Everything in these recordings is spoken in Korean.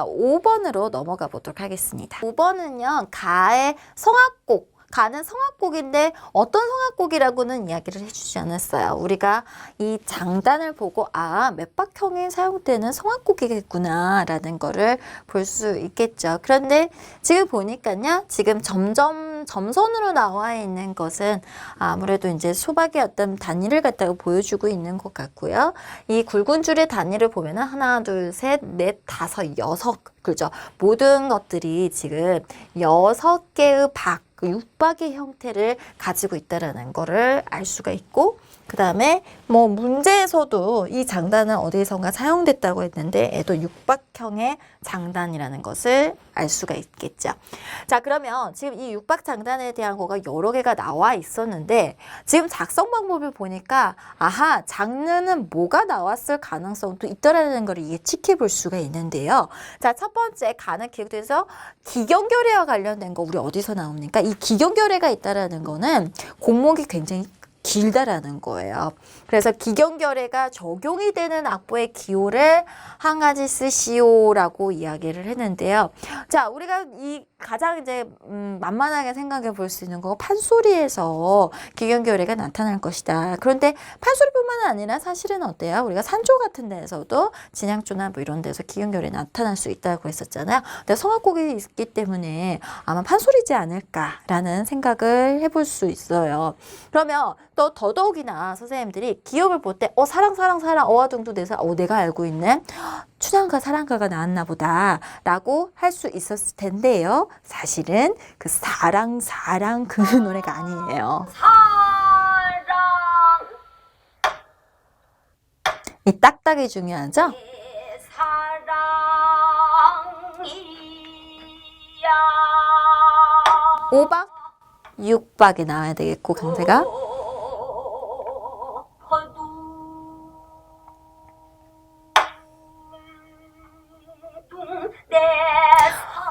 5번으로 넘어가 보도록 하겠습니다. 5번은요, 가의 성악곡. 가는 성악곡인데 어떤 성악곡이라고는 이야기를 해주지 않았어요. 우리가 이 장단을 보고 맥박형에 사용되는 성악곡이겠구나 라는 거를 볼 수 있겠죠. 그런데 지금 보니까요, 지금 점선으로 나와 있는 것은 아무래도 이제 소박의 어떤 단위를 갖다가 보여주고 있는 것 같고요. 이 굵은 줄의 단위를 보면은 하나, 둘, 셋, 넷, 다섯, 여섯, 그죠? 모든 것들이 지금 6개의 육박의 형태를 가지고 있다라는 거를 알 수가 있고, 그 다음에 뭐 문제에서도 이 장단은 어디선가 사용됐다고 했는데 얘도 육박형의 장단이라는 것을 알 수가 있겠죠. 자, 그러면 지금 이 육박 장단에 대한 거가 여러 개가 나와 있었는데 지금 작성 방법을 보니까 장르는 뭐가 나왔을 가능성도 있다라는 걸 예측해 볼 수가 있는데요. 자, 첫 번째 가는 기억에서 기경결례와 관련된 거 우리 어디서 나옵니까? 이 기경결례가 있다라는 거는 곡목이 굉장히 길다라는 거예요. 그래서 기경결례가 적용이 되는 악보의 기호를 한 가지 쓰시오라고 이야기를 했는데요. 자, 우리가 이 가장 이제 만만하게 생각해 볼 수 있는 거 판소리에서 기경결례가 나타날 것이다. 그런데 판소리뿐만 아니라 사실은 어때요? 우리가 산조 같은 데에서도 진양조나 뭐 이런 데서 기경결례 나타날 수 있다고 했었잖아요. 근데 성악곡이 있기 때문에 아마 판소리지 않을까라는 생각을 해볼 수 있어요. 그러면 또 더더욱이나 선생님들이 기억을 볼 때 사랑 어와둥둥 내서 내가 알고 있는 춘향가 사랑가가 나왔나 보다 라고 할 수 있었을 텐데요. 사실은 그 사랑 그 노래가 아니에요. 이 딱딱이 중요하죠? 사랑이야. 5박 6박에 나와야 되겠고 강세가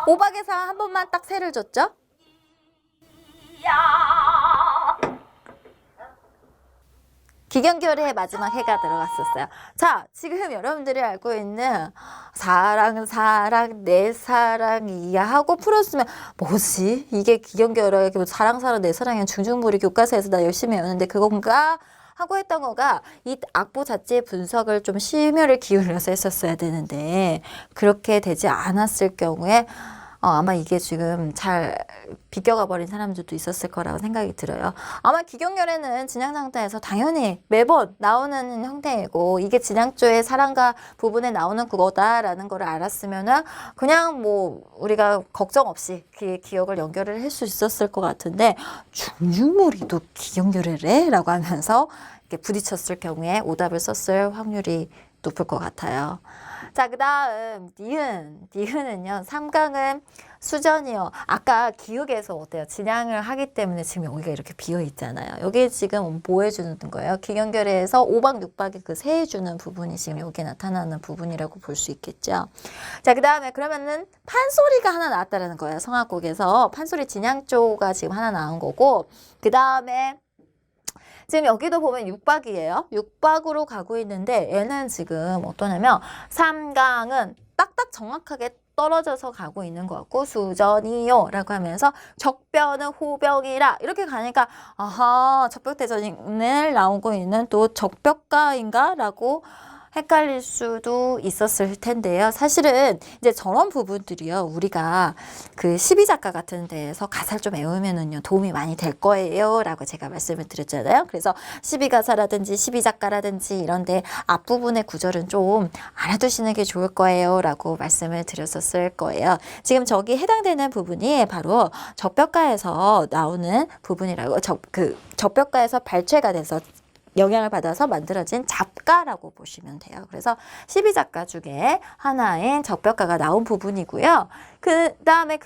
5박에서 한 번만 딱 세를 줬죠? 기경결의 마지막 해가 들어갔었어요. 자, 지금 여러분들이 알고 있는 사랑 내 사랑이야 하고 풀었으면 뭐지? 이게 기경결의 사랑 내 사랑이야 중중부리 교과서에서 나 열심히 외웠는데 그건가? 하고 했던 거가 이 악보 자체의 분석을 좀 심혈을 기울여서 했었어야 되는데 그렇게 되지 않았을 경우에 아마 이게 지금 잘 비껴가 버린 사람들도 있었을 거라고 생각이 들어요. 아마 기경결례는 진양장단에서 당연히 매번 나오는 형태이고 이게 진양조의 사랑가 부분에 나오는 그거다라는 걸 알았으면은 그냥 뭐 우리가 걱정 없이 기억을 연결을 할 수 있었을 것 같은데 중중무리도 기경결례래? 라고 하면서 이렇게 부딪혔을 경우에 오답을 썼을 확률이 높을 것 같아요. 자, 그 다음 니은은요. 3강은 수전이요. 아까 기역에서 어때요? 진양을 하기 때문에 지금 여기가 이렇게 비어 있잖아요. 여기 지금 뭐 해주는 거예요? 기경결례에서 5박 6박의 그 세해주는 부분이 지금 여기 나타나는 부분이라고 볼 수 있겠죠. 자, 그 다음에 그러면은 판소리가 하나 나왔다는 거예요. 성악곡에서 판소리 진양조가 지금 하나 나온 거고 그 다음에 지금 여기도 보면 6박이에요. 6박으로 가고 있는데 얘는 지금 어떠냐면 3강은 딱딱 정확하게 떨어져서 가고 있는 것 같고 수전이요 라고 하면서 적변은 호병이라 이렇게 가니까 적벽대전을 나오고 있는 또 적벽가인가 라고 헷갈릴 수도 있었을 텐데요. 사실은 이제 저런 부분들이요. 우리가 그 12작가 같은 데에서 가사를 좀 외우면은요. 도움이 많이 될 거예요. 라고 제가 말씀을 드렸잖아요. 그래서 12가사라든지 12작가라든지 이런데 앞부분의 구절은 좀 알아두시는 게 좋을 거예요. 라고 말씀을 드렸었을 거예요. 지금 저기 해당되는 부분이 바로 적벽가에서 나오는 부분이라고 적벽가에서 발췌가 돼서 영향을 받아서 만들어진 잡가라고 보시면 돼요. 그래서 12작가 중에 하나인 적벽가가 나온 부분이고요. 그 다음에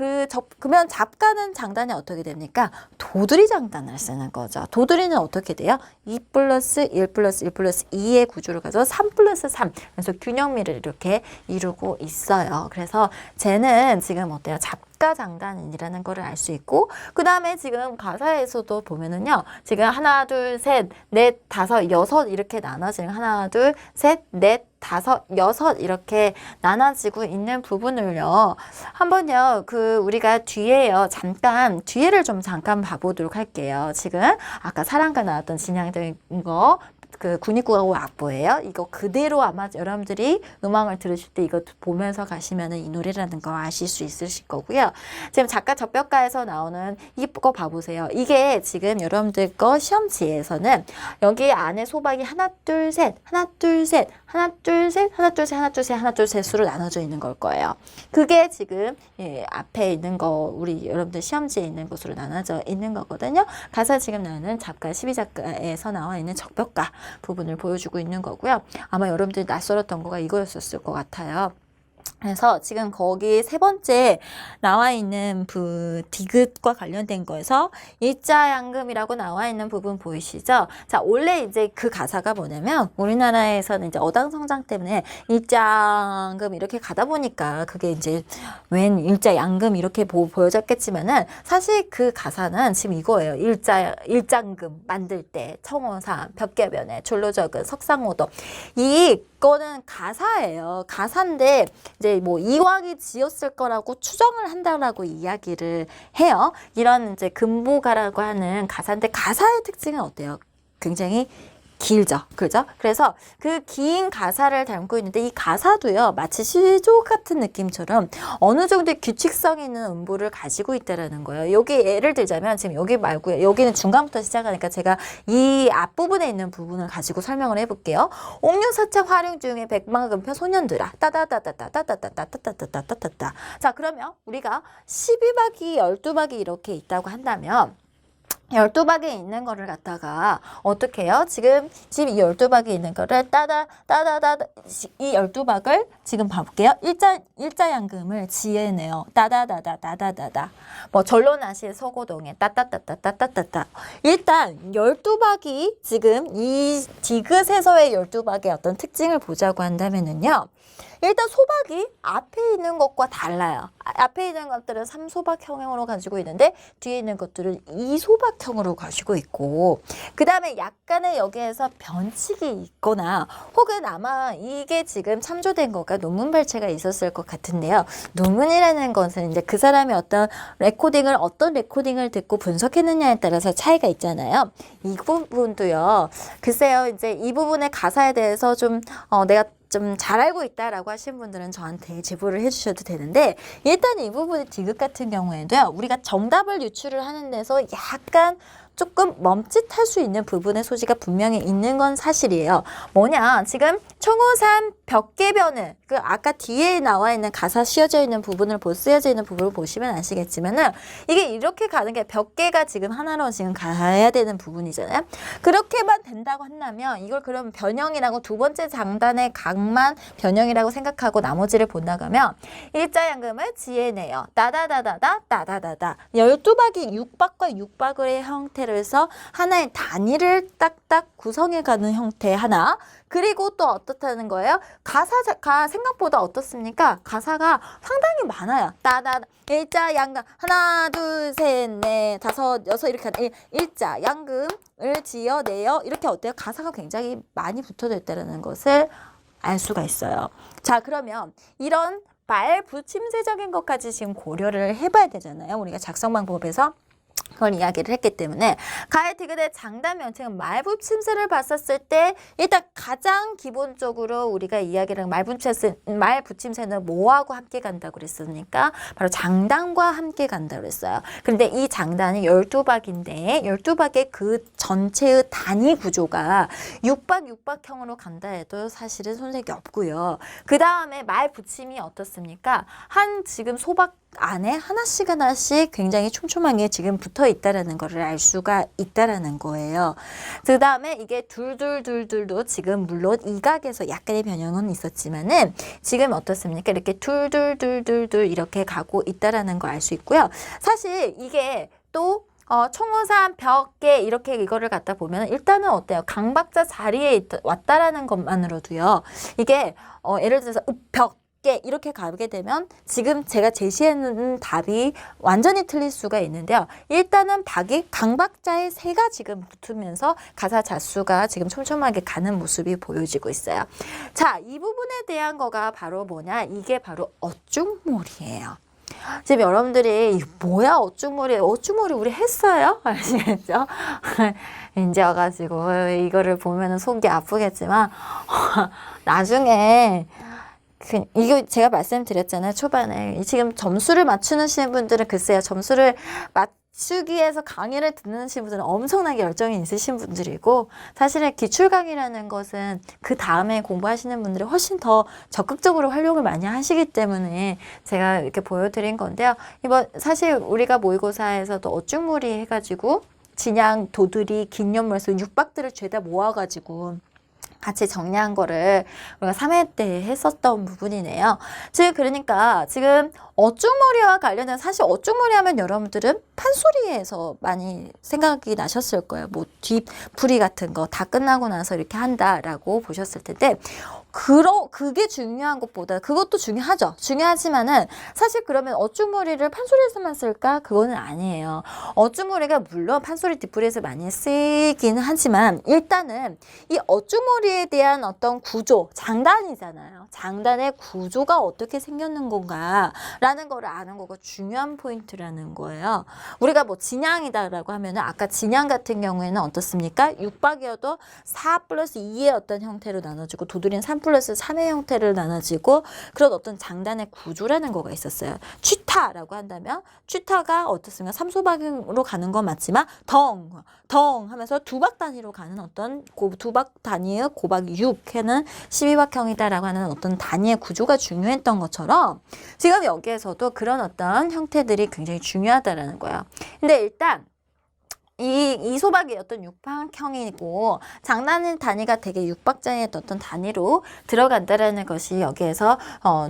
그러면 잡가는 장단이 어떻게 됩니까? 도드리 장단을 쓰는 거죠. 도드리는 어떻게 돼요? 2 플러스 1 플러스 1 플러스 2의 구조를 가져서 3 플러스 3. 그래서 균형미를 이렇게 이루고 있어요. 그래서 쟤는 지금 어때요? 잡가 장단이라는 거를 알 수 있고 그 다음에 지금 가사에서도 보면은요. 지금 하나, 둘, 셋, 넷, 다섯, 여섯 이렇게 나눠지는 하나, 둘, 셋, 넷, 다섯, 여섯 이렇게 나눠지고 있는 부분을요. 한번요. 우리가 뒤에요. 잠깐 뒤에를 좀 잠깐 봐보도록 할게요. 지금 아까 사랑가 나왔던 진양된 거 군입국하고 악보예요. 이거 그대로 아마 여러분들이 음악을 들으실 때 이거 보면서 가시면은 이 노래라는 거 아실 수 있으실 거고요. 지금 작가 접벽가에서 나오는 이거 봐보세요. 이게 지금 여러분들 거 시험지에서는 여기 안에 소박이 하나 둘 셋 하나 둘 셋 하나 둘 셋 하나 둘 셋 하나 둘 셋 하나 둘 셋으로 나눠져 있는 걸 거예요. 그게 지금 앞에 있는 거 우리 여러분들 시험지에 있는 것으로 나눠져 있는 거거든요. 가사 지금 나오는 작가 12작가에서 나와 있는 적벽가 부분을 보여주고 있는 거고요. 아마 여러분들이 낯설었던 거가 이거였었을 것 같아요. 그래서 지금 거기 세 번째 나와 있는 디귿과 관련된 거에서 일자양금이라고 나와 있는 부분 보이시죠? 자, 원래 이제 그 가사가 뭐냐면 우리나라에서는 이제 어당성장 때문에 일자양금 이렇게 가다 보니까 그게 이제 웬 일자양금 이렇게 보여졌겠지만은 사실 그 가사는 지금 이거예요. 일장금 만들 때 청호산, 벽계변에 졸로적은 석상오도 이거는 가사예요. 가사인데 이제 뭐 이왕이 지었을 거라고 추정을 한다라고 이야기를 해요. 이런 이제 금보가라고 하는 가사인데 가사의 특징은 어때요? 굉장히 길죠. 그죠? 그래서 그 긴 가사를 담고 있는데 이 가사도요. 마치 시조 같은 느낌처럼 어느 정도의 규칙성 있는 음보를 가지고 있다라는 거예요. 여기 예를 들자면 지금 여기 말고요. 여기는 중간부터 시작하니까 제가 이 앞부분에 있는 부분을 가지고 설명을 해볼게요. 옥류사창 활용 중에 백마금표 소년들아 따다다다다다다다다다다다다다다. 자, 그러면 우리가 12박이 12박이 이렇게 있다고 한다면 12박에 있는 거를 갖다가 어떻게 해요? 지금 이 12박에 있는 거를 이 12박을 지금 봐볼게요. 일자양금을 지혜네요. 따다다다다다다다. 뭐 전로나시의 서고동에 따따따따따따따. 일단 12박이 지금 이 디귿에서의 12박의 어떤 특징을 보자고 한다면은요. 일단 소박이 앞에 있는 것과 달라요. 앞에 있는 것들은 3소박형으로 가지고 있는데 뒤에 있는 것들은 2소박형으로 가지고 있고 그 다음에 약간의 여기에서 변칙이 있거나 혹은 아마 이게 지금 참조된 거가 논문 발췌가 있었을 것 같은데요. 논문이라는 것은 이제 그 사람이 어떤 레코딩을 듣고 분석했느냐에 따라서 차이가 있잖아요. 이 부분도요. 글쎄요. 이제 이 부분의 가사에 대해서 내가 좀 잘 알고 있다라고 하신 분들은 저한테 제보를 해주셔도 되는데 일단 이 부분의 디귿 같은 경우에도요. 우리가 정답을 유출을 하는 데서 약간 조금 멈칫할 수 있는 부분의 소지가 분명히 있는 건 사실이에요. 뭐냐 지금 청호산 벽계변을 아까 뒤에 나와 있는 가사 쓰여져 있는 부분을 보시면 아시겠지만은 이게 이렇게 가는 게 벽계가 지금 하나로 지금 가야 되는 부분이잖아요. 그렇게만 된다고 한다면 이걸 그럼 변형이라고 두 번째 장단의 각만 변형이라고 생각하고 나머지를 본다면 일자양금을 지혜내요. 따다다다다 12박이 6박과 6박의 형태를 해서 하나의 단위를 딱딱 구성해가는 형태 하나. 그리고 또 어떻다는 거예요? 가사가 생각보다 어떻습니까? 가사가 상당히 많아요. 일자양금 하나 둘 셋 넷 다섯 여섯 이렇게 하는 일자양금을 지어내요. 이렇게 어때요? 가사가 굉장히 많이 붙어져 있다는 것을 알 수가 있어요. 자, 그러면 이런 말 붙임새적인 것까지 지금 고려를 해봐야 되잖아요. 우리가 작성 방법에서. 그걸 이야기를 했기 때문에 가의 디귿의 장단 명칭은 말 붙임새를 봤었을 때 일단 가장 기본적으로 우리가 이야기를 말 붙임새는 뭐하고 함께 간다고 그랬습니까? 바로 장단과 함께 간다고 그랬어요. 그런데 이 장단이 12박인데 12박의 그 전체의 단위 구조가 6박형으로 간다 해도 사실은 손색이 없고요. 그 다음에 말 붙임이 어떻습니까? 지금 소박 안에 하나씩 굉장히 촘촘하게 지금 붙어 있다라는 거를 알 수가 있다라는 거예요. 그 다음에 이게 둘둘둘둘도 지금 물론 이각에서 약간의 변형은 있었지만은 지금 어떻습니까? 이렇게 둘둘둘둘둘 이렇게 가고 있다라는 걸 알 수 있고요. 사실 이게 또 청호산 벽에 이렇게 이거를 갖다 보면 일단은 어때요? 강박자 자리에 왔다라는 것만으로도요. 이게 예를 들어서 벽 개 이렇게 가게 되면 지금 제가 제시하는 답이 완전히 틀릴 수가 있는데요. 일단은 박이 강박자의 새가 지금 붙으면서 가사 자수가 지금 촘촘하게 가는 모습이 보여지고 있어요. 자, 이 부분에 대한 거가 바로 뭐냐? 이게 바로 어중몰이에요. 지금 여러분들이 뭐야 어중몰이 우리 했어요? 아시겠죠? 이제 와가지고 이거를 보면은 속이 아프겠지만 나중에 이거 제가 말씀드렸잖아요. 초반에 지금 점수를 맞추시는 분들은 글쎄요. 점수를 맞추기 위해서 강의를 듣는 분들은 엄청나게 열정이 있으신 분들이고 사실은 기출 강의라는 것은 그 다음에 공부하시는 분들이 훨씬 더 적극적으로 활용을 많이 하시기 때문에 제가 이렇게 보여드린 건데요. 이번 사실 우리가 모의고사에서도 어중몰이 해가지고 진양, 도들이, 긴연물수, 육박들을 죄다 모아가지고 같이 정리한 거를 우리가 3회 때 했었던 부분이네요. 지금 그러니까 지금 어중몰이와 관련된 사실 어중몰이 하면 여러분들은 판소리에서 많이 생각이 나셨을 거예요. 뭐 뒷풀이 같은 거 다 끝나고 나서 이렇게 한다라고 보셨을 텐데 그게 중요한 것보다 그것도 중요하죠. 중요하지만은 사실 그러면 어중몰이를 판소리에서만 쓸까? 그거는 아니에요. 어중몰이가 물론 판소리 뒷풀이에서 많이 쓰이긴 하지만 일단은 이 어중몰이에 대한 어떤 구조, 장단이잖아요. 장단의 구조가 어떻게 생겼는 건가 라는 거를 아는 거가 중요한 포인트라는 거예요. 우리가 뭐 진양이다라고 하면은 아까 진양 같은 경우에는 어떻습니까? 6박이어도 4 플러스 2의 어떤 형태로 나눠지고 도돌이는 3 플러스 3의 형태를 나눠지고 그런 어떤 장단의 구조라는 거가 있었어요. 취타라고 한다면 취타가 어떻습니까? 3소박으로 가는 건 맞지만 덩 하면서 두박 단위로 가는 어떤 두박 단위의 고박 6해는 12박형이다라고 하는 어떤 단위의 구조가 중요했던 것처럼 지금 여기에서도 그런 어떤 형태들이 굉장히 중요하다라는 거예요. 근데 일단 이 소박이 어떤 육박형이고 장단의 단위가 되게 육박자의 어떤 단위로 들어간다라는 것이 여기에서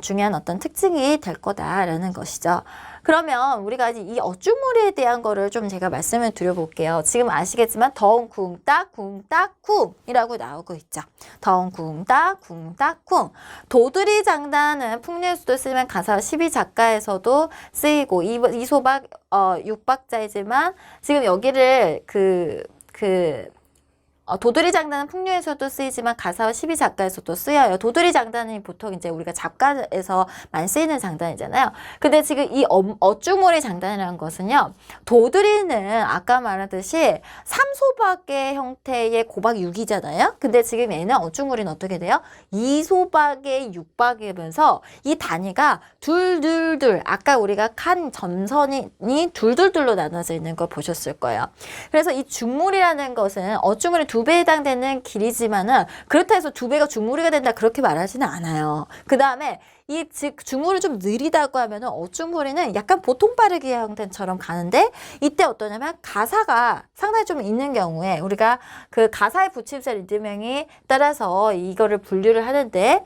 중요한 어떤 특징이 될 거다라는 것이죠. 그러면 우리가 이 어중몰이에 대한 거를 좀 제가 말씀을 드려볼게요. 지금 아시겠지만 덩, 쿵, 따, 쿵, 따, 쿵 이라고 나오고 있죠. 덩, 쿵, 따, 쿵, 따, 쿵. 도들이 장단은 풍류에서도 쓰면 가사 12작가에서도 쓰이고 이 소박 6박자이지만 지금 여기를 도들이 장단은 풍류에서도 쓰이지만 가사와 12작가에서도 쓰여요. 도들이 장단은 보통 이제 우리가 작가에서 많이 쓰이는 장단이잖아요. 근데 지금 이 어중몰이 장단이라는 것은요. 도들이는 아까 말하듯이 3소박의 형태의 고박 6이잖아요. 근데 지금 얘는 어중몰이는 어떻게 돼요? 2소박의 6박이면서 이 단위가 둘둘둘 아까 우리가 칸 점선이 둘둘둘로 나눠져 있는 걸 보셨을 거예요. 그래서 이 중몰이라는 것은 어중몰이 2배에 해당되는 길이지만은 그렇다 해서 2배가 중몰이가 된다 그렇게 말하지는 않아요. 그 다음에 즉 중몰이 좀 느리다고 하면은 어중몰이는 약간 보통 빠르기 형태처럼 가는데 이때 어떠냐면 가사가 상당히 좀 있는 경우에 우리가 그 가사의 붙임새 리듬명에 따라서 이거를 분류를 하는데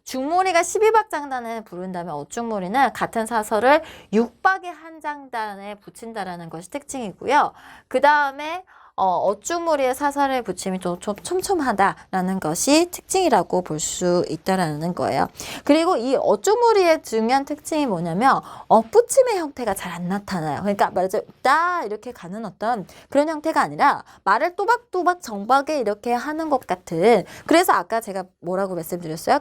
중몰이가 12박 장단을 부른다면 어중몰이는 같은 사설을 6박의 한 장단에 붙인다라는 것이 특징이고요. 그 다음에 어중몰이의 사설의 붙임이 좀 촘촘하다라는 것이 특징이라고 볼 수 있다라는 거예요. 그리고 이 어중몰이의 중요한 특징이 뭐냐면 엇붙임의 형태가 잘 안 나타나요. 그러니까 말하자면 따 이렇게 가는 어떤 그런 형태가 아니라 말을 또박또박 정박에 이렇게 하는 것 같은 그래서 아까 제가 뭐라고 말씀드렸어요?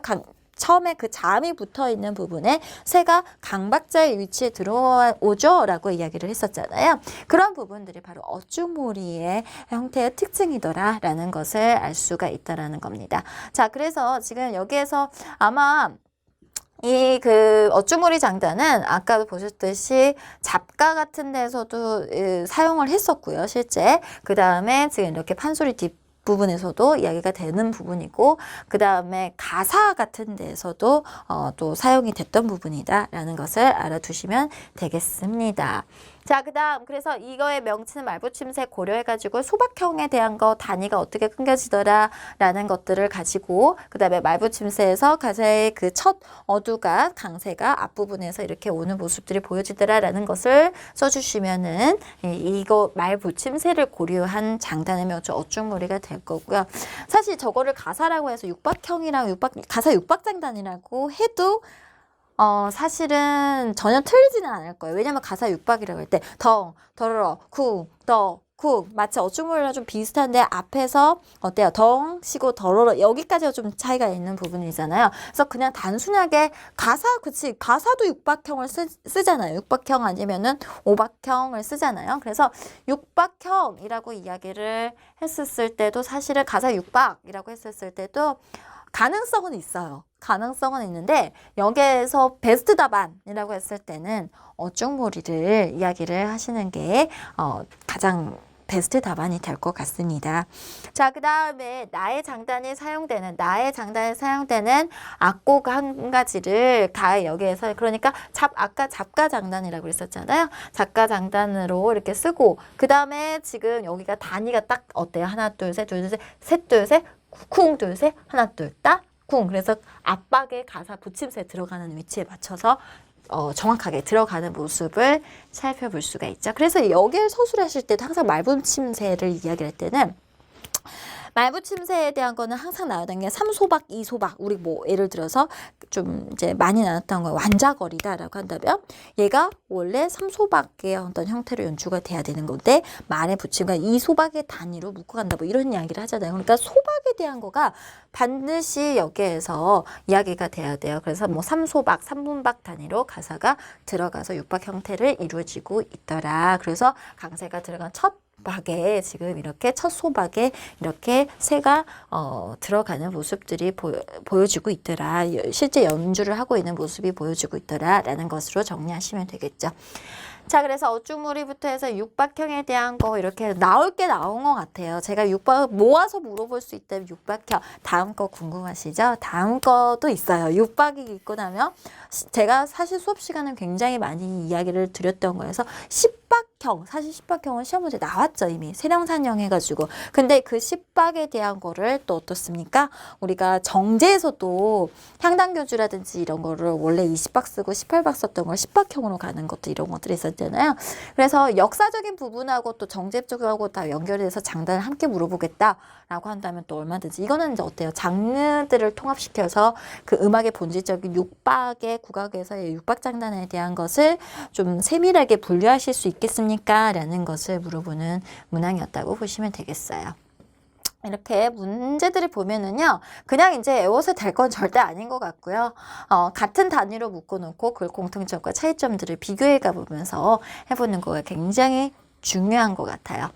처음에 그 잠이 붙어 있는 부분에 새가 강박자의 위치에 들어오죠 라고 이야기를 했었잖아요. 그런 부분들이 바로 어중몰이의 형태의 특징이더라 라는 것을 알 수가 있다라는 겁니다. 자, 그래서 지금 여기에서 아마 이 어중몰이 장단은 아까도 보셨듯이 잡가 같은 데서도 사용을 했었고요. 실제 그 다음에 지금 이렇게 판소리 부분에서도 이야기가 되는 부분이고 그 다음에 가사 같은 데에서도 또 사용이 됐던 부분이다라는 것을 알아두시면 되겠습니다. 자, 그 다음, 그래서 이거의 명치는 말붙임새 고려해가지고 소박형에 대한 거 단위가 어떻게 끊겨지더라 라는 것들을 가지고 그 다음에 말붙임새에서 가사의 그 첫 어두가 강세가 앞부분에서 이렇게 오는 모습들이 보여지더라 라는 것을 써주시면은 이거 말붙임새를 고려한 장단의 명치 어중머리가 될 거고요. 사실 저거를 가사라고 해서 육박형이랑 가사 육박장단이라고 해도 사실은 전혀 틀리지는 않을 거예요. 왜냐면 가사 육박이라고 할 때 덩, 더러러, 쿵, 더, 쿵 마치 어중물이랑 좀 비슷한데 앞에서 어때요? 덩, 시고 더러러 여기까지가 좀 차이가 있는 부분이잖아요. 그래서 그냥 단순하게 가사도 육박형을 쓰잖아요. 육박형 아니면은 오박형을 쓰잖아요. 그래서 육박형이라고 이야기를 했었을 때도 사실은 가사 육박이라고 했었을 때도 가능성은 있어요. 가능성은 있는데 여기에서 베스트 답안이라고 했을 때는 어중머리를 이야기를 하시는 게 가장 베스트 답안이 될 것 같습니다. 자, 그 다음에 나의 장단에 사용되는 악곡 한 가지를 여기에서 그러니까 아까 작가 장단이라고 그랬었잖아요. 작가 장단으로 이렇게 쓰고 그 다음에 지금 여기가 단위가 딱 어때요? 하나, 둘, 셋, 둘, 셋, 셋, 둘, 셋, 쿵, 둘, 셋, 하나, 둘, 따, 쿵. 그래서 압박의 가사 붙임새 들어가는 위치에 맞춰서 정확하게 들어가는 모습을 살펴볼 수가 있죠. 그래서 여기를 서술하실 때도 항상 말붙임새를 이야기할 때는 말붙임새에 대한 거는 항상 나와야 되는 게 3소박, 2소박. 우리 뭐 예를 들어서 좀 이제 많이 나왔던 거 완자거리다라고 한다면 얘가 원래 3소박의 어떤 형태로 연주가 돼야 되는 건데 말의 붙임과 2소박의 단위로 묶어간다 뭐 이런 이야기를 하잖아요. 그러니까 소박에 대한 거가 반드시 여기에서 이야기가 돼야 돼요. 그래서 뭐 3소박, 3분박 단위로 가사가 들어가서 육박 형태를 이루어지고 있더라. 그래서 강세가 들어간 첫 박에 지금 이렇게 첫 소박에 이렇게 새가 들어가는 모습들이 보여지고 있더라. 실제 연주를 하고 있는 모습이 보여지고 있더라 라는 것으로 정리하시면 되겠죠. 자, 그래서 어중무리부터 해서 육박형에 대한 거 이렇게 나올 게 나온 것 같아요. 제가 육박 모아서 물어볼 수 있다면 육박형 다음 거 궁금하시죠? 다음 거도 있어요. 육박이 있고 나면 제가 사실 수업 시간은 굉장히 많이 이야기를 드렸던 거여서 10박형 사실 10박형은 시험 문제 나왔죠. 이미 세령산형 해가지고. 근데 그 10박에 대한 거를 또 어떻습니까? 우리가 정제에서도 향단교주라든지 이런 거를 원래 20박 쓰고 18박 썼던 걸 10박형으로 가는 것도 이런 것들이 있었잖아요. 그래서 역사적인 부분하고 또 정제 쪽하고 다 연결해서 장단을 함께 물어보겠다라고 한다면 또 얼마든지 이거는 이제 어때요? 장르들을 통합시켜서 그 음악의 본질적인 육박의 국악에서의 육박 장단에 대한 것을 좀 세밀하게 분류하실 수 있겠습니까? 라는 것을 물어보는 문항이었다고 보시면 되겠어요. 이렇게 문제들을 보면은요, 그냥 이제 외워서 될 건 절대 아닌 것 같고요. 같은 단위로 묶어놓고 그 공통점과 차이점들을 비교해 가보면서 해보는 거가 굉장히 중요한 것 같아요.